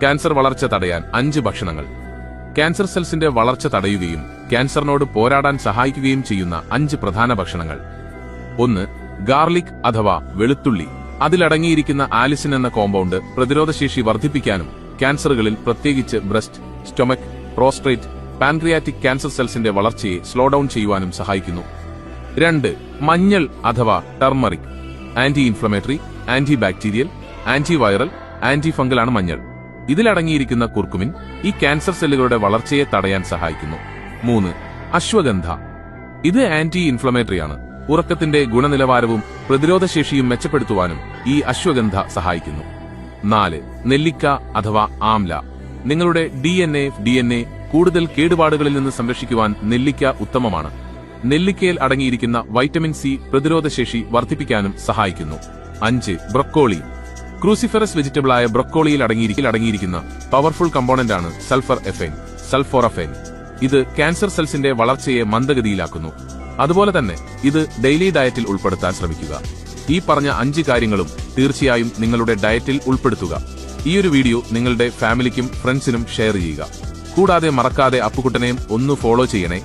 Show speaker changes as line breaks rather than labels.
Cancer വളർച്ച തടയാൻ 5 ഭക്ഷണങ്ങൾ. ക്യാൻസർ സെൽസിന്റെ വളർച്ച തടയുകയും ക്യാൻസറിനോട് പോരാടാൻ സഹായിക്കുകയും ചെയ്യുന്ന 5 പ്രധാന ഭക്ഷണങ്ങൾ. 1. ഗാർലിക് അഥവാ വെളുത്തുള്ളി. അതിലടങ്ങിയിരിക്കുന്ന ആലിസിൻ എന്ന കോമ്പൗണ്ട് പ്രതിരോധശേഷി വർദ്ധിപ്പിക്കാനും ക്യാൻസറുകളിൽ പ്രത്യേകിച്ച് breast, stomach, prostrate, pancreatic cancer സെൽസിന്റെ വളർച്ചയെ സ്ലോ ഡൌൺ ചെയ്യുവാനും സഹായിക്കുന്നു. 2. മഞ്ഞൾ അഥവാ turmeric. Anti inflammatory, anti bacterial, anti viral, anti ഫംഗലാണ് മഞ്ഞൾ. ഇതിലടങ്ങിയിരിക്കുന്ന കുർക്കുമിൻ ഈ ക്യാൻസർ സെല്ലുകളുടെ വളർച്ചയെ തടയാൻ സഹായിക്കുന്നു. 3. അശ്വഗന്ധ. ഇത് ആന്റി ഇൻഫ്ലമേറ്ററിയാണ്. ഉറക്കത്തിന്റെ ഗുണനിലവാരവും പ്രതിരോധശേഷിയും മെച്ചപ്പെടുത്തുവാനും ഈ അശ്വഗന്ധ സഹായിക്കുന്നു. 4. നെല്ലിക്ക അഥവാ ആംല. നിങ്ങളുടെ DNA കൂടുതൽ കേടുപാടുകളിൽ നിന്ന് സംരക്ഷിക്കുവാൻ നെല്ലിക്ക ഉത്തമമാണ്. നെല്ലിക്കയിൽ അടങ്ങിയിരിക്കുന്ന വൈറ്റമിൻ സി പ്രതിരോധശേഷി വർദ്ധിപ്പിക്കാനും സഹായിക്കുന്നു. 5. ബ്രൊക്കോളി. ക്രൂസിഫെറസ് വെജിറ്റബിളായ ബ്രൊക്കോളിയിൽ അടങ്ങിയിരിക്കുന്ന പവർഫുൾ കമ്പോണന്റാണ് സൾഫോറഫൈൻ. ഇത് ക്യാൻസർ സെൽസിന്റെ വളർച്ചയെ മന്ദഗതിയിലാക്കുന്നു. അതുപോലെ തന്നെ ഇത് ഡെയിലി ഡയറ്റിൽ ഉൾപ്പെടുത്താൻ ശ്രമിക്കുക. ഈ പറഞ്ഞ 5 കാര്യങ്ങളും തീർച്ചയായും നിങ്ങളുടെ ഡയറ്റിൽ ഉൾപ്പെടുത്തുക. ഈയൊരു വീഡിയോ നിങ്ങളുടെ ഫാമിലിക്കും ഫ്രണ്ട്സിനും ഷെയർ ചെയ്യുക. കൂടാതെ മറക്കാതെ അപ്പുകുട്ടനെയും ഒന്ന് ഫോളോ ചെയ്യണേ.